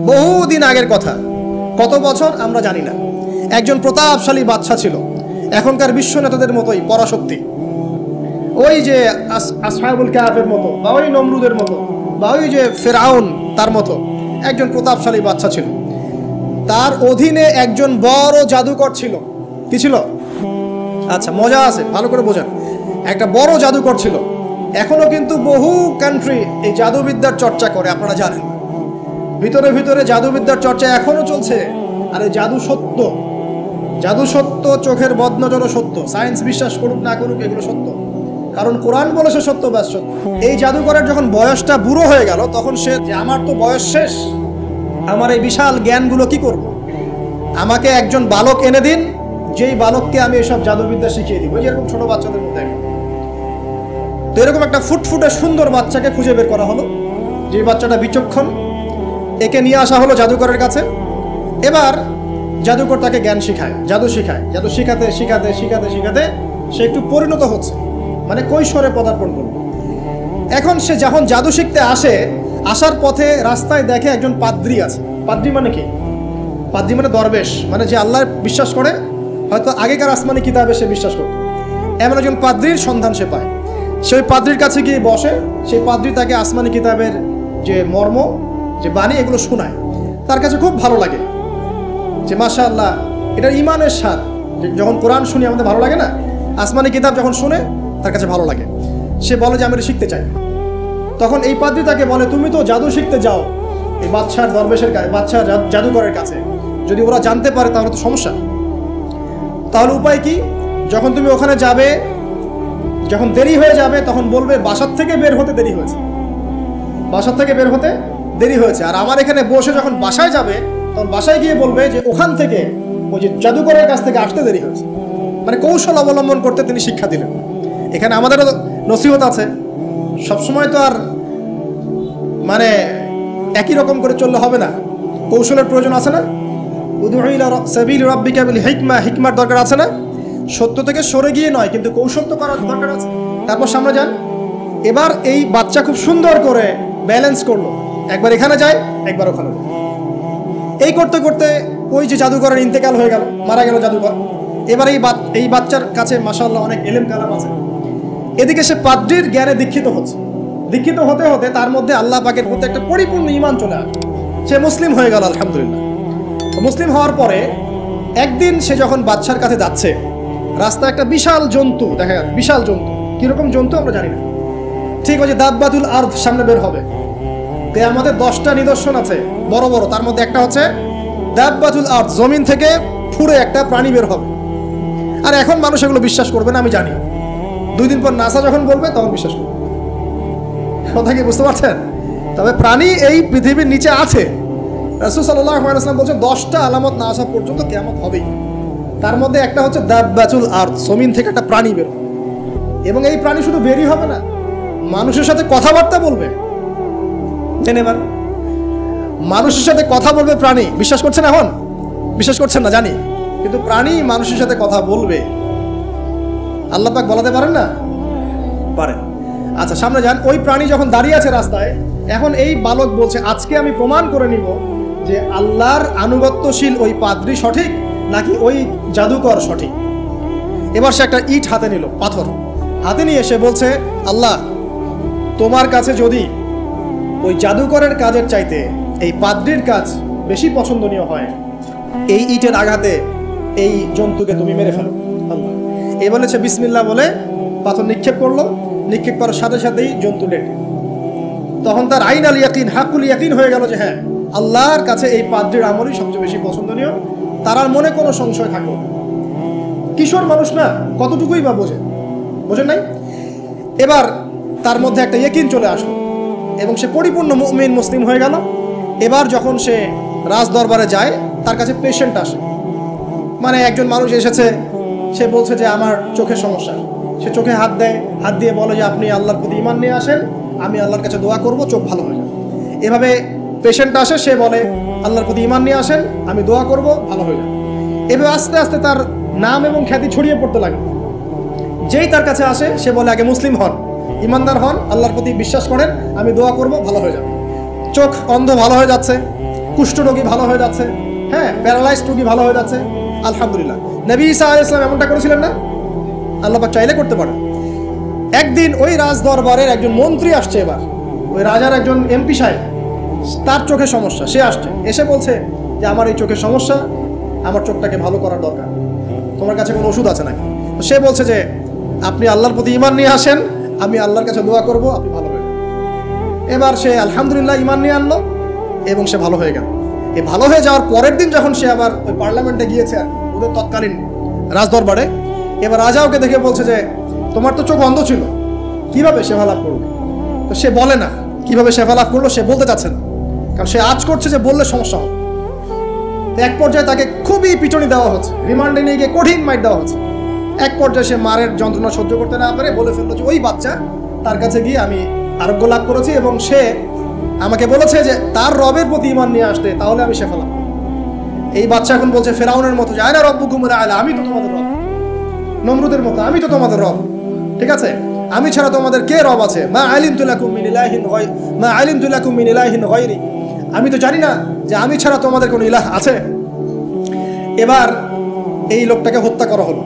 বহুদিন আগের কথা, কত বছর আমরা জানি না। একজন প্রতাপশালী বাদশা ছিল, এখনকার বিশ্ব নেতাদের মতোই পরাশক্তি, ওই যে আসহাবুল কাহাফের মতো, বা ওই নমরুদের মতো, বা ওই যে ফেরাউন তার মতো একজন প্রতাপশালী বাদশা ছিল। তার অধীনে একজন বড় জাদুকর ছিল। কি ছিল? আচ্ছা, মজা আছে, ভালো করে বোঝান। একটা বড় জাদুকর ছিল। এখনো কিন্তু বহু কান্ট্রি এই জাদুবিদ্যার চর্চা করে, আপনারা জানেন। ভিতরে ভিতরে জাদুবিদ্যার চর্চা এখনো চলছে। আর এই জাদু সত্য, জাদু সত্য, চোখের বদনজরও সত্য। সায়েন্স বিশ্বাস করুক না করুক, এগুলো সত্য, কারণ কোরআন বলেছে সত্য ব্যাস সত্য। এই জাদুকরের যখন বয়সটা বুড়ো হয়ে গেল, তখন সে যে আমার তো বয়স শেষ, আমার এই বিশাল জ্ঞানগুলো কি করব? আমাকে একজন বালক এনে দিন, যেই বালককে আমি এসব জাদুবিদ্যা শিখিয়ে দিব। যেরকম ছোট বাচ্চাদের মধ্যে। তো এরকম একটা ফুটফুটে সুন্দর বাচ্চাকে খুঁজে বের করা হলো, যে বাচ্চাটা বিচক্ষণ। একে নিয়ে আসা হলো জাদুকরের কাছে। এবার জাদুকর তাকে জ্ঞান শিখায়, জাদু শিখায়। জাদু শিখাতে শিখাতে শিখাতে শিখাতে সে একটু পরিণত হচ্ছে, মানে কৈশোরে পদার্পণ করবে। এখন সে যখন জাদু শিখতে আসে, আসার পথে রাস্তায় দেখে একজন পাদ্রী আছে। পাদ্রী মানে কি? পাদ্রী মানে দরবেশ, মানে যে আল্লাহর বিশ্বাস করে, হয়তো আগেকার আসমানি কিতাবে সে বিশ্বাস করত। এমন একজন পাদ্রীর সন্ধান সে পায়। সেই পাদ্রীর কাছে গিয়ে বসে। সেই পাদ্রী তাকে আসমানি কিতাবের যে মর্ম, যে বাণী, এগুলো শোনায়। তার কাছে খুব ভালো লাগে যে মাশাআল্লাহ, এটা ইমানের স্বাদ। যখন কোরআন শুনি আমাদের ভালো লাগে না? আসমানি কিতাব যখন শুনে তার কাছে ভালো লাগে। সে বলে যে আমি এটা শিখতে চাই। তখন এই পাদ্রী তাকে বলে, তুমি তো জাদু শিখতে যাও এই বাদশার দরবেশের কাছে, বাদশার জাদুকরের কাছে, যদি ওরা জানতে পারে তাহলে তো সমস্যা। তাহলে উপায় কি? যখন তুমি ওখানে যাবে, যখন দেরি হয়ে যাবে, তখন বলবে বাসার থেকে বের হতে দেরি হয়েছে, বাসার থেকে বের হতে দেরি হয়েছে। আর আমার এখানে বসে যখন বাসায় যাবে, তখন বাসায় গিয়ে বলবে যে ওখান থেকে, ওই যে জাদুকরের কাছ থেকে আসতে দেরি হয়েছে। মানে কৌশল অবলম্বন করতে তিনি শিক্ষা দিলেন। এখানে আমাদেরও নসিহত আছে। সবসময় তো আর মানে একই রকম করে চললে হবে না, কৌশলের প্রয়োজন আছে না? উদউ ইলা সাবিল রাব্বিকা বিল হিকমা, হিকমার দরকার আছে না? সত্য থেকে সরে গিয়ে নয়, কিন্তু কৌশল তো করার দরকার আছে। তারপর সামনে যান। এবার এই বাচ্চা খুব সুন্দর করে ব্যালেন্স করলো, একবার এখানে যায়, একবার ওখানে যায়। এই করতে করতে ওই যে জাদুকরের ইন্তেকাল হয়ে গেল, মারা গেল জাদুকর। এবার এই বাচ্চার কাছে মাশাআল্লাহ অনেক এলেম কালাম আছে। এদিকে সে পাদ্রীর জ্ঞানে দীক্ষিত হচ্ছে। দীক্ষিত হতে হতে তার মধ্যে আল্লাহ পাকের প্রতি একটা পরিপূর্ণ ঈমান চলে আসে। সে মুসলিম হয়ে গেল, আলহামদুলিল্লাহ। মুসলিম হওয়ার পরে একদিন সে যখন বাচ্চার কাছে যাচ্ছে, রাস্তায় একটা বিশাল জন্তু দেখা গেল। বিশাল জন্তু, কিরকম জন্তু আমরা জানি না। ঠিক ওই যে দাব্বাতুল আরদ সামনে বের হবে। কিয়ামতের 10টা নিদর্শন আছে বড় বড়, তার মধ্যে একটা হচ্ছে দাব্বাতুল আরদ, জমিন থেকে ফুঁড়ে একটা প্রাণী বের হবে। আর এখন মানুষ এগুলো বিশ্বাস করবে না, আমি জানি। 2 দিন পর নাসা যখন বলবে তখন বিশ্বাস করবে। কথা কি বুঝতে পারছেন? তবে প্রাণী এই পৃথিবীর নিচে আছে। রাসূল সাল্লাল্লাহু আলাইহি ওয়াসাল্লাম বলেছেন 10টা আলামত না আসা পর্যন্ত কিয়ামত হবেই। তার মধ্যে একটা হচ্ছে দাব্বাতুল আরদ, জমিন থেকে একটা প্রাণী বের হবে। এবং এই প্রাণী শুধু বেরই হবে না, মানুষের সাথে কথাবার্তা বলবে। এবার মানুষের সাথে কথা বলবে প্রাণী। বিশ্বাস করছেন? এখন বিশ্বাস করছেন না জানি, কিন্তু প্রাণী মানুষের সাথে কথা বলবে। আল্লাহ পাক বলাতে পারেন না? পারেন। আচ্ছা, সামনে যান। ওই প্রাণী যখন দাঁড়িয়ে আছে রাস্তায়, এখন এই বালক বলছে আজকে আমি প্রমাণ করে নিব যে আল্লাহর আনুগত্যশীল ওই পাদ্রী সঠিক নাকি ওই জাদুকর সঠিক। এবার সে একটা ইট হাতে নিল, পাথর হাতে নিয়ে সে বলছে, আল্লাহ, তোমার কাছে যদি ওই জাদুকরের কাজের চাইতে এই পাদ্রীর কাজ বেশি পছন্দনীয় হয়, এই ইটের আঘাতে এই জন্তুকে তুমি মেরে ফেলো। আল্লাহ এই বলেছে, বিসমিল্লাহ বলে পাথর নিক্ষেপ করলো। নিক্ষেপ করার সাথে সাথেই জন্তু ডেড। তখন তার আইন আল ইয়াকিন, হাকুল ইয়াকিন হয়ে গেল যে হ্যাঁ, আল্লাহর কাছে এই পাদ্রীর আমলই সবচেয়ে বেশি পছন্দনীয়। তার আর মনে কোনো সংশয় থাকলো না। কিশোর মানুষ না, কতটুকুই বা বোঝেন নাই? এবার তার মধ্যে একটা ইয়াকিন চলে আসলো এবং সে পরিপূর্ণ মুমিন, মুসলিম হয়ে গেল। এবার যখন সে রাজ দরবারে যায়, তার কাছে পেশেন্ট আসে। মানে একজন মানুষ এসেছে, সে বলছে যে আমার চোখের সমস্যা। সে চোখে হাত দেয়, হাত দিয়ে বলে যে আপনি আল্লাহর প্রতি ঈমান নিয়ে আসেন, আমি আল্লাহর কাছে দোয়া করব, চোখ ভালো হয়ে যাবে। এভাবে পেশেন্ট আসে, সে বলে আল্লাহর প্রতি ঈমান নিয়ে আসেন, আমি দোয়া করব, ভালো হয়ে যাবে। এভাবে আস্তে আস্তে তার নাম এবং খ্যাতি ছড়িয়ে পড়তে লাগে। যেই তার কাছে আসে, সে বলে আগে মুসলিম হন, ইমানদার হন, আল্লাহর প্রতি বিশ্বাস করেন, আমি দোয়া করব, ভালো হয়ে যাবে। চোখ অন্ধ ভালো হয়ে যাচ্ছে। কুষ্ঠরোগী ভালো হয়ে যাচ্ছে, হ্যাঁ, প্যারালাইজড রোগী ভালো হয়ে যাচ্ছে, আলহামদুলিল্লাহ। নবী ঈসা আলাইহিস সালাম এমনটা করেছিলেন না? আল্লাহ পাক চাইলে করতে পারেন। একদিন ওই রাজ দরবারের একজন মন্ত্রী আসছে, এবার ওই রাজার একজন এমপি সাহেব, তার চোখে সমস্যা, সে আসছে, এসে বলছে যে আমার এই চোখের সমস্যা, আমার চোখটাকে ভালো করার দরকার, তোমার কাছে কোনো ওষুধ আছে নাকি? তো সে বলছে যে আপনি আল্লাহর প্রতি ঈমান নিয়ে আসেন, আমি আল্লাহর কাছে দোয়া করব, আপনি ভালো হয়ে যাবেন। এবার সে আলহামদুলিল্লাহ ঈমান নিয়ে আনলো এবং সে ভালো হয়ে গেল। এই ভালো হয়ে যাওয়ার পরের দিন যখন সে আবার ওই পার্লামেন্টে গিয়েছে ওদের তৎকালীন রাজদরবারে, এবার রাজা ওকে দেখে বলছে যে তোমার তো চোখ অন্ধ ছিল, কিভাবে সেবা লাভ করলো? তো সে বলে না কিভাবে সেবা লাভ করলো, সে বলতে চাচ্ছে না, কারণ সে আজ করছে যে বললে সমস্যা হবে। তো এক পর্যায়ে তাকে খুবই পিটুনি দেওয়া হচ্ছে, রিমান্ডে নিয়ে গিয়ে কঠিন মাইট দেওয়া হচ্ছে। এক পর্যায়ে সে মারের যন্ত্রণা সহ্য করতে না পারে বলে ফেললো যে ওই বাচ্চা, তার কাছে গিয়ে আমি আরোগ্য লাভ করেছি এবং সে আমাকে বলেছে যে তার রবের প্রতি ঈমান নিয়ে আসতে, তাহলে আমি শেফা লাভ করব। এই বাচ্চা এখন বলছে ফেরাউনের মতো যে আয়না রব্বুকুমুল আ'লা, আমি তো তোমাদের রব, নমরুদের মতো আমি তো তোমাদের রব, ঠিক আছে, আমি ছাড়া তোমাদের কে রব আছে? মা আলিমতু লাকুম মিন ইলাহিন গায়রি, মা আলিমতু লাকুম মিন ইলাহিন গায়রি, আমি তো জানি না যে আমি ছাড়া তোমাদের কোনো ইলাহ আছে। এবার এই লোকটাকে হত্যা করা হলো,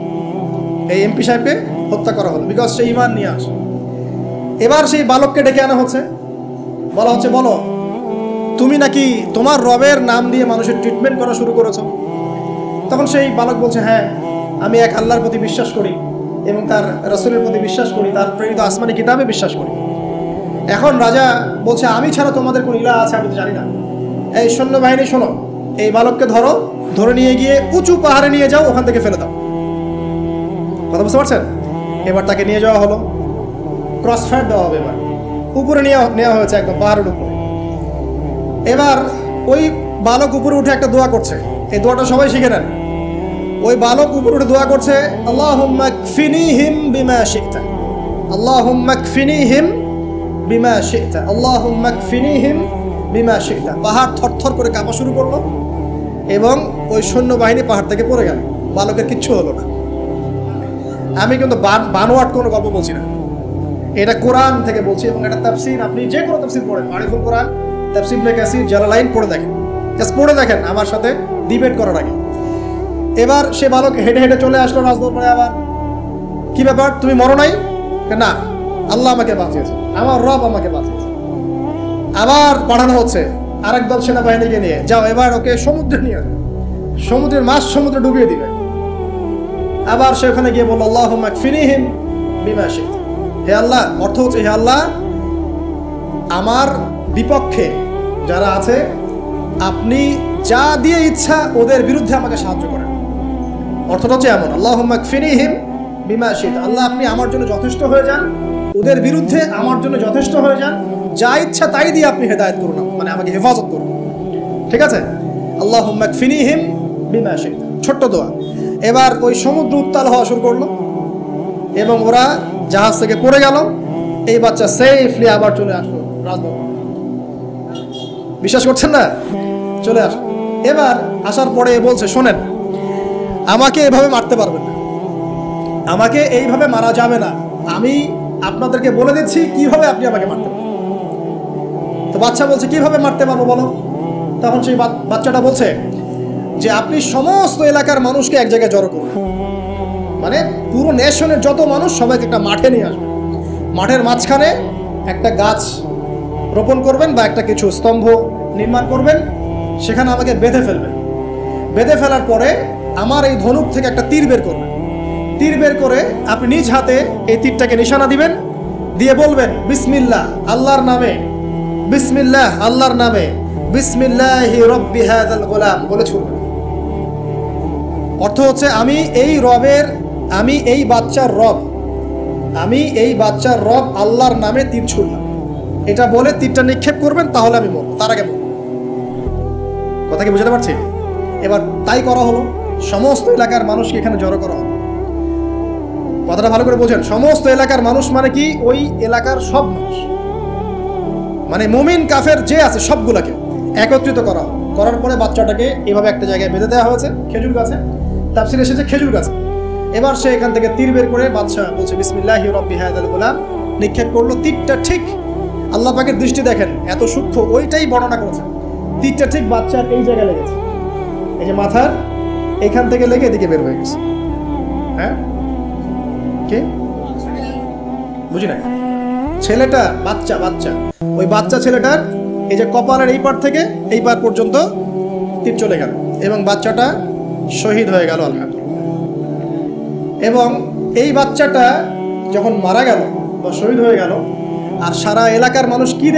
এই এমপি সাহেবকে হত্যা করা হলো, বিকজ সে ঈমান নিয়ে আসে। এবার সেই বালককে ডেকে আনা হচ্ছে, বলা হচ্ছে বলো তুমি নাকি তোমার রবের নাম দিয়ে মানুষের ট্রিটমেন্ট করা শুরু করেছো? তখন সেই বালক বলছে হ্যাঁ, আমি এক আল্লাহর প্রতি বিশ্বাস করি এবং তার রাসূলের প্রতি বিশ্বাস করি, তার প্রেরিত আসমানি কিতাবে বিশ্বাস করি। এখন রাজা বলছে আমি ছাড়া তোমাদের কোন ইলাহ আছে আমি তো জানি না। এই সৈন্যবাহিনী শোনো, এই বালককে ধরো, ধরে নিয়ে গিয়ে উঁচু পাহাড়ে নিয়ে যাও, ওখান থেকে ফেলে দাও। কথা বুঝতে পারছেন? এবার তাকে নিয়ে যাওয়া হলো, ক্রস ফায়ার দেওয়া হবে, এবার উপরে নেওয়া হয়েছে একদম পাহাড়ের উপরে। এবার ওই বালক উপরে উঠে একটা দোয়া করছে, এই দোয়াটা সবাই শিখে নেন। ওই বালক উপরে উঠে দোয়া করছে আল্লাহুম্মা কফিনিহিম বিমা শি'তা, আল্লাহুম্মা কফিনিহিম বিমা শি'তা, আল্লাহুম্মা কফিনিহিম বিমা শি'তা। পাহাড় থরথর করে কাঁপা শুরু করলো এবং ওই সৈন্যবাহিনী পাহাড় থেকে পড়ে গেল, বালকের কিচ্ছু হলো না। আমি কিন্তু বানোয়াট কোনো গল্প বলছি না, এটা কোরআন থেকে বলছি এবং এটা তাফসীর, আপনি যে কোনো তাফসীর পড়েন, মারিফুল কোরআন, তাফসীর ইবনে কাসির, জালালাইন পড়ে দেখেন, জাস্ট পড়ে দেখেন আমার সাথে ডিবেট করার আগে। এবার সে বালক হেঁটে হেঁটে চলে আসলো রাজদরবারে। আবার কি ব্যাপার, তুমি মরো নাই? না, আল্লাহ আমাকে বাঁচিয়েছে, আমার রব আমাকে বাঁচিয়েছে। আবার পাঠানো হচ্ছে আরেক দল সেনাবাহিনীকে নিয়ে, যাও এবার ওকে সমুদ্রে নিয়ে যাও, সমুদ্রের মাছ সমুদ্রে ডুবিয়ে দিবে। আবার সে ওখানে গিয়ে বলল আল্লাহুম্মা কফিনিহিম বিমা শি'তা, হে আল্লাহ, অর্থ হচ্ছে হে আল্লাহ আমার বিপক্ষে যারা আছে আপনি যা দিয়ে ইচ্ছা ওদের বিরুদ্ধে আমাকে সাহায্য করেন। অর্থটা হচ্ছে এমন, আল্লাহুম্মা কফিনিহিম বিমা শি'তা, আল্লাহ আপনি আমার জন্য যথেষ্ট হয়ে যান, ওদের বিরুদ্ধে আমার জন্য যথেষ্ট হয়ে যান, যা ইচ্ছা তাই দিয়ে আপনি হেদায়েত করুন, মানে আমাকে হেফাজত করুন, ঠিক আছে? আল্লাহুম্মা কফিনিহিম বিমা শি'তা, ছোট্ট দোয়া। এবার ওই সমুদ্র উত্তাল হওয়া শুরু করলো এবং ওরা জাহাজ থেকে পড়ে গেল। এই বাচ্চা সেফলি আবার চলে আসলো রাজদরবারে। বিশ্বাস করছেন না? চলে আসলো। এবার আসার পরে বলছে শোনেন, আমাকে এভাবে মারতে পারবেন না, আমাকে এইভাবে মারা যাবে না, আমি আপনাদেরকে বলে দিচ্ছি কিভাবে আপনি আমাকে মারতে পারবেন। তো বাচ্চা বলছে কিভাবে মারতে পারবো বলো? তখন সেই বাচ্চাটা বলছে যে আপনি সমস্ত এলাকার মানুষকে এক জায়গায় জড়ো করুন, মানে পুরো নেশনের যত মানুষ সবাইকে একটা মাঠে নিয়ে আসবেন, মাঠের মাঝখানে একটা গাছ রোপণ করবেন বা একটা কিছু স্তম্ভ নির্মাণ করবেন, সেখানে আমাকে বেঁধে ফেলবেন। বেঁধে ফেলার পরে আমার এই ধনুক থেকে একটা তীর বের করবেন, তীর বের করে আপনি নিজ হাতে এই তীরটাকে নিশানা দিবেন, দিয়ে বলবেন বিসমিল্লাহ আল্লাহর নামে, বিসমিল্লাহ আল্লাহর নামে, বিসমিল্লাহি রব্বি হাযাল গোলাম বলে ছুড়বেন। অর্থ হচ্ছে আমি এই রবের, আমি এই বাচ্চার রব, আমি এই বাচ্চার রব আল্লাহর নামে তীর ছুড়লাম, এটা বলে তীরটা নিক্ষেপ করবেন, তাহলে আমি মরব, তার আগে মরব। কথা কি বুঝতে পারছি? এবার তাই করা হলো, সমস্ত এলাকার মানুষকে এখানে জড়ো করা হলো। কথাটা ভালো করে বোঝেন, সমস্ত এলাকার মানুষ মানে কি ওই এলাকার সব মানুষ, মানে মুমিন কাফের যে আছে সবগুলাকে একত্রিত করা হলো। করার পরে বাচ্চাটাকে এভাবে একটা জায়গায় বেঁধে দেওয়া হয়েছে, খেজুর গাছে, তাফসীরে এসেছে খেজুর গাছে। এবার সে এখান থেকে তীর বের করে বাদশা বলছে বিসমিল্লাহি রব্বি হাযাল গোলাম, নিক্ষেপ করলো। তীরটা ঠিক আল্লাহ পাকের দৃষ্টি দেখেন এত সূক্ষ্ম, ওইটাই বর্ণনা করেছেন। তীরটা ঠিক বাচ্চার এই জায়গায় লেগেছে, এই যে মাথার এখান থেকে লেগে এদিকে বের হয়ে গেছে। হ্যাঁ, কে বুঝি না? ছেলেটা বাচ্চা ওই বাচ্চা ছেলেটার এই যে কপালের এই পার থেকে এই পার পর্যন্ত তীর চলে গেল এবং বাচ্চাটা শহীদ হয়ে গেল আলহামদুলিল্লাহ। এবং এই বাচ্চাটা যখন মারা গেল বা শহীদ হয়ে গেল, আর সারা এলাকার মানুষ কি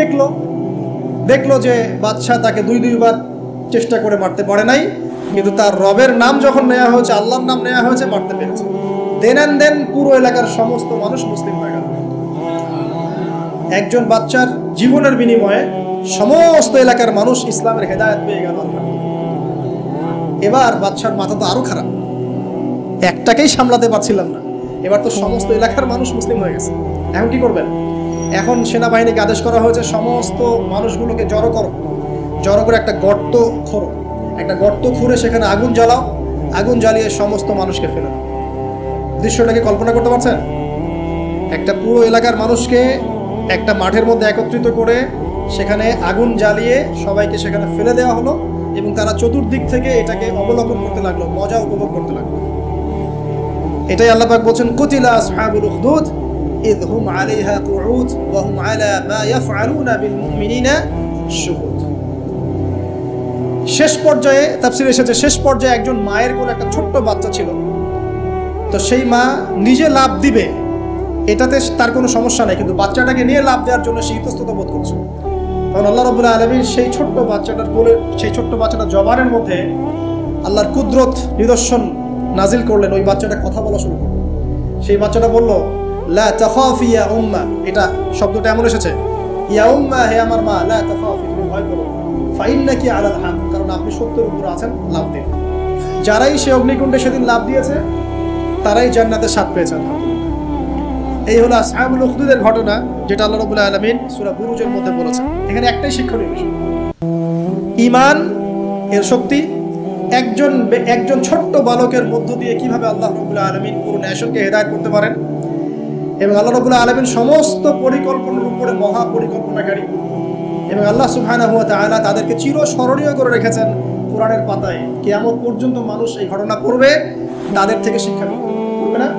দেখলো যে বাচ্চা তাকে দুইবার চেষ্টা করে মারতে পারে নাই, কিন্তু তার রবের নাম যখন নেওয়া হয়েছে, আল্লাহর নাম নেওয়া হয়েছে, মারতে পেরেছে। দেন পুরো এলাকার সমস্ত মানুষ মুসলিম হয়ে গেল। একজন বাচ্চার জীবনের বিনিময়ে সমস্ত এলাকার মানুষ ইসলামের হেদায়েত পেয়ে গেল। এবার বাচ্চার মাথা তো আরো খারাপ, একটাকেই সামলাতে পারছিলাম না, এবার তো সমস্ত এলাকার মানুষ মুসলিম হয়ে গেছে। এখন কি করবেন? এখন সেনাবাহিনীকে আদেশ করা হয়েছে সমস্ত মানুষগুলোকে জড়ো করে একটা গর্ত খুঁড়ে সেখানে আগুন জ্বালাও, আগুন জ্বালিয়ে সমস্ত মানুষকে ফেলে দাও। দৃশ্যটাকে কল্পনা করতে পারছেন? একটা পুরো এলাকার মানুষকে একটা মাঠের মধ্যে একত্রিত করে সেখানে আগুন জ্বালিয়ে সবাইকে সেখানে ফেলে দেওয়া হলো এবং তারা চতুর্দিক থেকে এটাকে অবলোকন করতে লাগলো, মজা উপভোগ করতে লাগলো। এটাই আল্লাহ পাক বলছেন, কুতিলা আসহাবুল উখদুদ ইয হুম আলাইহা কুউদ ওয়া হুম আলা মা ইয়াফআলুনা বিল মুমিনিনা শুহুদ। শেষ পর্যায়ে তাফসীরে এসেছে, শেষ পর্যায়ে একজন মায়ের কোলে একটা ছোট্ট বাচ্চা ছিল। তো সেই মা নিজে লাভ দিবে এটাতে তার কোনো সমস্যা নেই, কিন্তু বাচ্চাটাকে নিয়ে লাভ দেওয়ার জন্য সে ইতস্তত বোধ করছে। কারণ আল্লাহ রাব্বুল আলামিন সেই ছোট্ট বাচ্চাটার কোলে, সেই ছোট্ট বাচ্চাটার জবানের মধ্যে আল্লাহর কুদরত নিদর্শন নাজিল করলেন। ওই বাচ্চাটা কথা বলা শুরু করলো। সেই বাচ্চাটা বলল, লা তাখাফি ইয়া উম্মা। এটা শব্দটা এমন এসেছে, ইয়া উম্মা, হে আমার মা, লা তাখাফি, তুমি ভয় করো, ফাইন্নাকি আলাল হক, কারণ আপনি সত্যের উপর আছেন, লাভ দিন। যারাই সে অগ্নিকুণ্ডে সেদিন লাভ দিয়েছে তারাই জান্নাতের স্বাদ পেয়েছেন। এই হলো আসহাবুল উখদুদের ঘটনা, যেটা আল্লাহ রাব্বুল আলামিন সূরা বুরুজের মধ্যে বলেছেন। এখানে একটাই শিক্ষণীয় বিষয়, ঈমান এর শক্তি একজন ছোট্ট বালকের মধ্য দিয়ে কিভাবে আল্লাহ রাব্বুল আলামিন পুরো নেশনকে হেদায়েত করতে পারেন, এবং আল্লাহ রাব্বুল আলামিন সমস্ত পরিকল্পনার উপরে মহা পরিকল্পনাকারী, এবং আল্লাহ সুবহানাহু ওয়া তাআলা তাদেরকে চিরস্মরণীয় করে রেখেছেন কোরআনের পাতায়। কিয়ামত পর্যন্ত মানুষ এই ঘটনা পড়বে, তাদের থেকে শিক্ষা করবে না?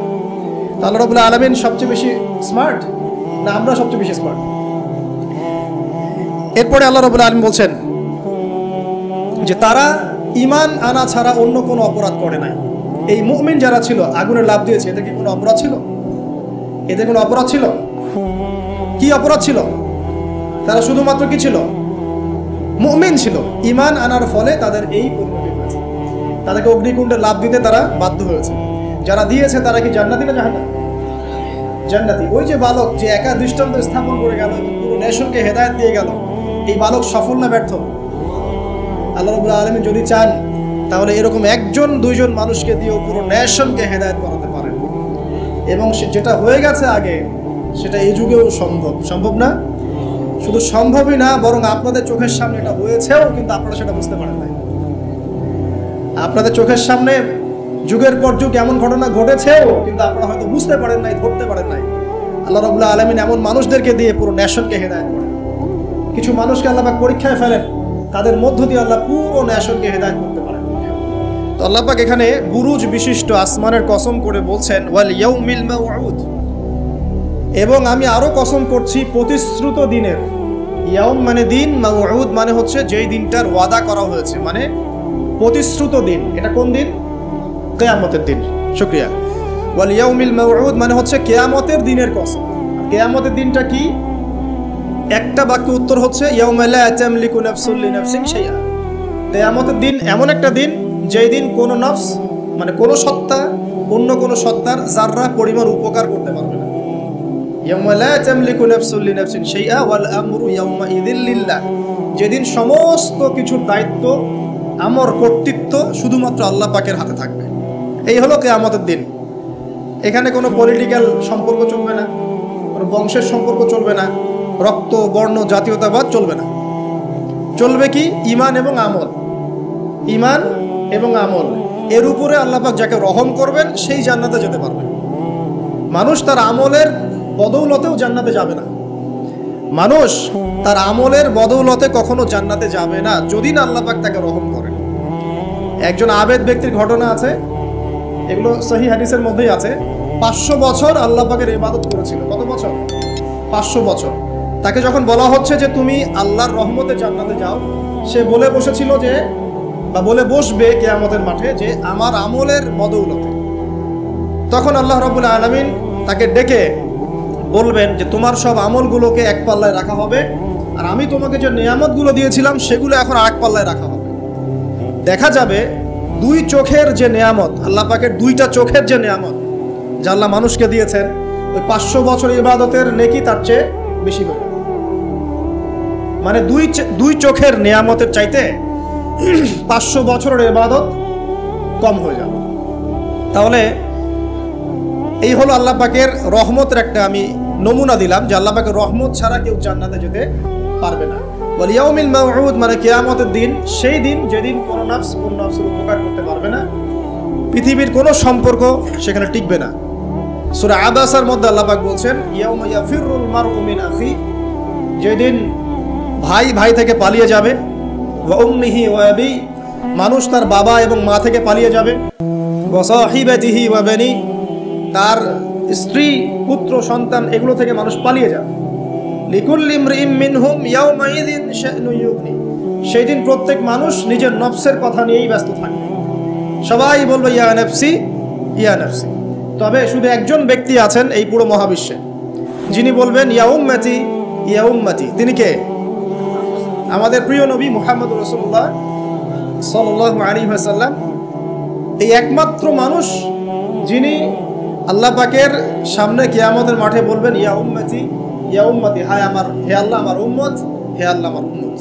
আল্লাহ রাব্বুল আলামিন সবচেয়ে বেশি স্মার্ট না আমরা সবচেয়ে বেশি স্মার্ট? এরপরে আল্লাহ রাব্বুল আলামিন বলছেন যে তারা ঈমান আনা ছাড়া অন্য কোনো অপরাধ করে নাই। এই মুমিন যারা ছিল, আগুনে লাফ দিয়েছে, এদের কি কোনো অপরাধ ছিল? এদের কোনো অপরাধ ছিল? কি অপরাধ ছিল? তারা শুধুমাত্র কি ছিল? মুমিন ছিল। ঈমান আনার ফলে তাদের এই পরিণতি হয়েছে, তাদেরকে অগ্নিকুণ্ডে লাফ দিতে তারা বাধ্য হয়েছে। যারা দিয়েছে তারা কি জান্নাতি না জাহান্নামী? জান্নাতি। ওই যে বালক যে একা দৃষ্টান্ত স্থাপন করে গেল, পুরো নেশনকে হেদায়েত দিয়ে গেল, এই বালক সফল না ব্যর্থ? আল্লাহ রাব্বুল আলামিন যদি চান তাহলে এরকম একজন দুইজন মানুষকে দিয়েও পুরো নেশনকে হেদায়েত করাতে পারেন। এবং যেটা হয়ে গেছে আগে সেটা এই যুগেও সম্ভব না। শুধু সম্ভবই না, বরং আপনাদের চোখের সামনে এটা হয়েছেও, কিন্তু আপনারা সেটা বুঝতে পারেন নাই। আপনাদের চোখের সামনে যুগের পর যুগ এমন ঘটনা ঘটেছেও, কিন্তু আপনারা হয়তো বুঝতে পারেন নাই, ধরতে পারেন নাই। আল্লাহ রাব্বুল আলামিন এমন মানুষদেরকে দিয়ে পুরো নেশনকে হেদায়েত করেন। কিছু মানুষকে আল্লাহ পাক পরীক্ষায় ফেলেন, তাদের মধ্য দিয়ে আল্লাহ পুরো নেশনকে হেদায়েত করতে পারেন। তো আল্লাহ পাক এখানে বুরুজ বিশিষ্ট আসমানের কসম করে বলছেন, ওয়াল ইয়াউমিল মাউউদ, এবং আমি আরো কসম করছি প্রতিশ্রুত দিনের। ইয়াউম মানে দিন, মাউউদ মানে হচ্ছে যেই দিনটার ওয়াদা করা হয়েছে, মানে প্রতিশ্রুত দিন। এটা কোন দিন? কিয়ামতের দিন। শুকরিয়া। ওয়াল ইয়াউমিল মাউউদ মানে হচ্ছে কিয়ামতের দিনের কসম। কিয়ামতের দিনটা কি? একটা বাক্য উত্তর হচ্ছে ইয়াউমা লা তামলিকু নাফসুন লিনাফসিন শাইআ। কিয়ামতের দিন এমন একটা দিন যেই দিন কোনো নফস, মানে কোনো সত্তা অন্য কোনো সত্তার যাররা পরিমাণ উপকার করতে পারবে না। ইয়াউমা লা তামলিকু নাফসুন লিনাফসিন শাইআ ওয়াল আমরু ইয়াউমাইযিল লিল্লাহ, যেদিন সমস্ত কিছুর দায়িত্ব, আমর, কর্তৃত্ব শুধুমাত্র আল্লাহ পাকের হাতে থাকবে। এই হলো কিয়ামতের দিন। এখানে কোনো পলিটিক্যাল সম্পর্ক চলবে না, কোনো বংশের সম্পর্ক চলবে না, রক্ত, বর্ণ, জাতীয়তাবাদ চলবে না। চলবে কি? ঈমান এবং আমল। ঈমান এবং আমল, এর উপরে আল্লাহ পাক যাকে রহম করবেন সেই জান্নাতে যেতে পারবে। মানুষ তার আমলের বদৌলতেও জান্নাতে যাবে না। মানুষ তার আমলের বদৌলতে কখনো জান্নাতে যাবে না যদি না আল্লাহ পাক তাকে রহম করেন। একজন আবেদ ব্যক্তির ঘটনা আছে, এগুলো সহিহ হাদিসের মধ্যেই আছে। 500 বছর আল্লাহ পাকের ইবাদত করেছিল। কত বছর? 500 বছর। তাকে যখন বলা হচ্ছে যে তুমি আল্লাহর রহমতে জান্নাতে যাও, সে বলে বসেছিল যে, বা বলে বসবে কিয়ামতের মাঠে যে আমার আমলের বদৌলতে। তখন আল্লাহ রাব্বুল আলামিন তাকে ডেকে বলবেন যে তোমার সব আমলগুলোকে এক পাল্লায় রাখা হবে, আর আমি তোমাকে যে নিয়ামতগুলো দিয়েছিলাম সেগুলো এখন আরেক পাল্লায় রাখা হবে। দেখা যাবে দুই চোখের যে নিয়ামত, আল্লাহ পাকের দুইটা চোখের যে নিয়ামত যা আল্লাহ মানুষকে দিয়েছেন, ওই 500 বছর ইবাদতের নেকি তার চেয়ে বেশি হবে। মানে দুই চোখের নিয়ামতের চাইতে 500 বছরের ইবাদত কম হয়ে যাবে। তাহলে এই হলো আল্লাহ পাকের রহমতের একটা আমি নমুনা দিলাম যে আল্লাহ পাকের রহমত ছাড়া কেউ জান্নাতে যেতে পারবে না। ওয়াল ইয়াউমিল মাউউদ মানে কিয়ামতের দিন, সেই দিন যেদিন কোনো নফসের উপকার করতে পারবে না, পৃথিবীর কোনো সম্পর্ক সেখানে টিকবে না। সূরা আবাসার মধ্যে আল্লাহ পাক বলছেন ইয়াউমা ইয়াফিরুল মারউ মিন আখি, যেদিন ভাই থেকে পালিয়ে যাবে, ওয়া উম্মিহি ওয়া আবি, মানুষ তার বাবা এবং মা থেকে পালিয়ে যাবে, ওয়া সাহিবাতিহি ওয়া বানি, তার স্ত্রী পুত্র সন্তান এগুলো থেকে মানুষ পালিয়ে যাবে। লিকুল্লি ইমরিইম মিনহুম ইয়াউমাইযিন শা'নু ইউগনি, সেই দিন প্রত্যেক মানুষ নিজের নফসের কথা নিয়েই ব্যস্ত থাকবে। সবাই বলবে ইয়া নাফসি ইয়া নাফসি। তবে শুধু একজন ব্যক্তি আছেন এই পুরো মহাবিশ্বে যিনি বলবেন ইয়া উম্মতি ইয়া উম্মতি। তিনি কে? আমাদের প্রিয় নবী মুহাম্মদুর রাসূলুল্লাহ সাল্লাল্লাহু আলাইহি ওয়াসাল্লাম, এই একমাত্র মানুষ যিনি আল্লাহ পাকের সামনে কিয়ামতের মাঠে বলবেন ইয়া উম্মতি ইয়া উম্মতি, হায় আমার, হে আল্লাহ আমার উম্মত, হে আল্লাহ আমার উম্মত।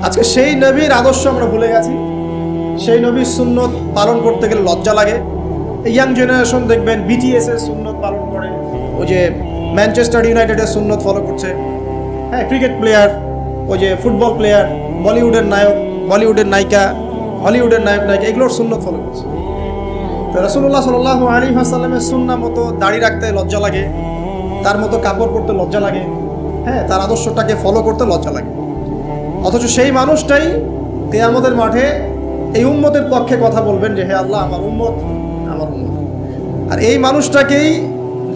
আজকে সেই নবীর আদর্শ আমরা ভুলে গেছি। সেই নবীর সুন্নত পালন করতে গেলে লজ্জা লাগে। ইয়াং জেনারেশন দেখবেন বিটিএস এর সুন্নত পালন করে, ওই যে ম্যানচেস্টার ইউনাইটেডের সুন্নত ফলো করছে। হ্যাঁ, ক্রিকেট প্লেয়ার, ওই যে ফুটবল প্লেয়ার, বলিউডের নায়ক, বলিউডের নায়িকা, হলিউডের নায়িকা, এগুলোর সুন্নত ফলো করছে। তো রাসূলুল্লাহ সাল্লাল্লাহু আলাইহি ওয়াসাল্লামের সুন্নাহ মতো দাড়ি রাখতে লজ্জা লাগে, তার মতো কাপড় পরতে লজ্জা লাগে, হ্যাঁ, তার আদর্শটাকে ফলো করতে লজ্জা লাগে। অথচ সেই মানুষটাই কিয়ামতের মাঠে এই উম্মতের পক্ষে কথা বলবেন যে হে আল্লাহ আমার উম্মত, আমার উম্মত। আর এই মানুষটাকেই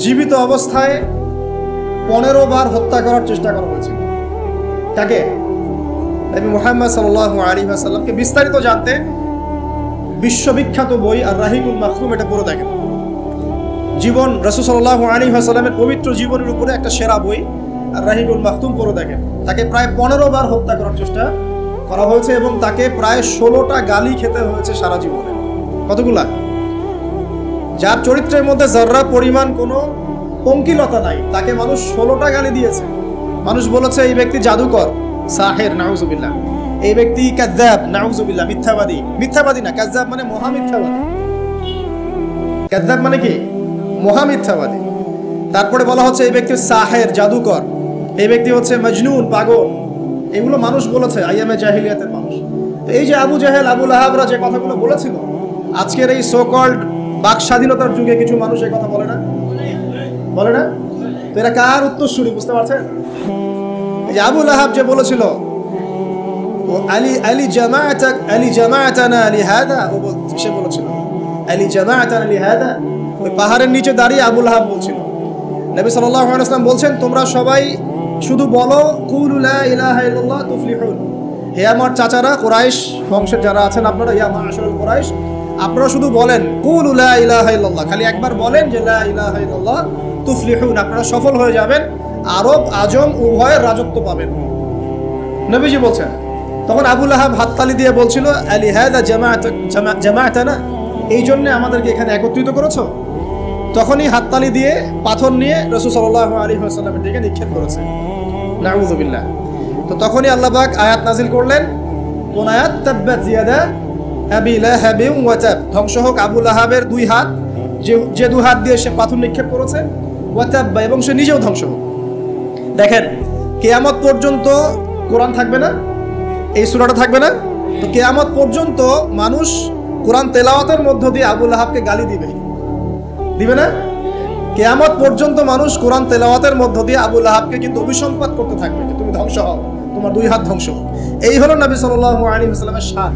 জীবিত অবস্থায় 15 বার হত্যা করার চেষ্টা করা হয়েছিল। তাকে নবী মুহাম্মদ সাল্লাল্লাহু আলাইহি ওয়াসাল্লামকে বিস্তারিত জানতে বিশ্ববিখ্যাত বই আর রাহিকুল মাখতুম এটা পড়ে দেখেন। জীবন রাসূল সাল্লাল্লাহু আলাইহি ওয়াসাল্লামের পবিত্র জীবনের উপরে একটা সেরা বই আর রাহিকুল মাখতুম পড়ে দেখেন। তাকে প্রায় 15 বার হত্যা করার চেষ্টা করা হয়েছে এবং তাকে প্রায় 16টা গালি খেতে হয়েছে সারা জীবনে। কতগুলা? যার চরিত্রের মধ্যে যাররা পরিমাণ কোনো পঙ্কিলতা নাই, তাকে মানুষ 16টা গালি দিয়েছে। মানুষ বলেছে এই ব্যক্তি জাদুকর, সাহের, নাউজুবিল্লাহ। এই ব্যক্তি কাযযাব, নাউজুবিল্লাহ, মিথ্যাবাদী। মিথ্যাবাদী না, কাযযাব মানে মহা মিথ্যাবাদী। কাযযাব মানে কি? মহা মিথ্যাবাদী। তারপরে বলা হচ্ছে এই ব্যক্তি সাহের, জাদুকর। এই ব্যক্তি হচ্ছে মজনুন, পাগল। এগুলো মানুষ বলেছে, আইয়ামে জাহিলিয়াতের মানুষ। তো এই যে আবু জাহেল, আবু লাহাবরা যে কথাগুলো বলেছিল, আজকের এই সো কল্ড বাক স্বাধীনতার যুগে কিছু মানুষ এই কথা বলে না? বলে না? তো এরা কার উত্তরসূরি বুঝতে পারছেন? এই যে আবু লাহাব যে বলেছিল আলী জামাআতানা লিহাদা, সে বলেছিল আলী জামাআতানা লিহাদা। ওই পাহাড়ের নিচে দাঁড়িয়ে আবু লাহাব বলছিল। নবী সাল্লাল্লাহু আলাইহি ওয়াসাল্লাম বলছেন তোমরা সবাই শুধু বলো কুলু লা ইলাহা ইল্লাল্লাহ তুফলিহুন। হে আমার চাচারা, কুরাইশ বংশের যারা আছেন আপনারা, ইয়া মা'আশারুল কুরাইশ, আপনারা শুধু বলেন কুলু লা ইলাহা ইল্লাল্লাহ, খালি একবার বলেন যে লা ইলাহা ইল্লাল্লাহ তুফলিহুন, আপনারা সফল হয়ে যাবেন, আরব আজম উভয়ের রাজত্ব পাবেন। নবীজি বলছেন। তখন আবু লাহাব হাততালি দিয়ে বলছিল আলি হাদা জামাআতানা, এই জন্য আমাদেরকে এখানে একত্রিত করেছো। তখনই হাততালি দিয়ে পাথর নিয়ে রাসূল সাল্লাল্লাহু আলাইহি ওয়াসাল্লামের দিকে নিক্ষেপ করেছে। নাউযুবিল্লাহ। তো তখনই আল্লাহ পাক আয়াত নাজিল করলেন। কোন আয়াত? তাব্বাত ইয়াদা আবি লাহাবিন ওয়া তাব, ধ্বংস হোক আবু লাহাবের দুই হাত, যে দুই হাত দিয়ে সে পাথর নিক্ষেপ করেছে, ওয়া তাব, এবং সে নিজেও ধ্বংস হোক। দেখেন, কিয়ামত পর্যন্ত কোরআন থাকবে না, এই সূরাটা থাকবে না। তো কিয়ামত পর্যন্ত মানুষ কোরআন তেলাওয়াতের মধ্য দিয়ে আবু লাহাবকে গালি দিবে, দিবে না? কিয়ামত পর্যন্ত মানুষ কোরআন তেলাওয়াতের মধ্য দিয়ে আবু লাহাবকে কিন্তু অভিসম্পাত করতে থাকবে যে তুমি ধ্বংস হও, তোমার দুই হাত ধ্বংস। এই হলো নবী সাল্লাল্লাহু আলাইহি ওয়াসাল্লামের শান।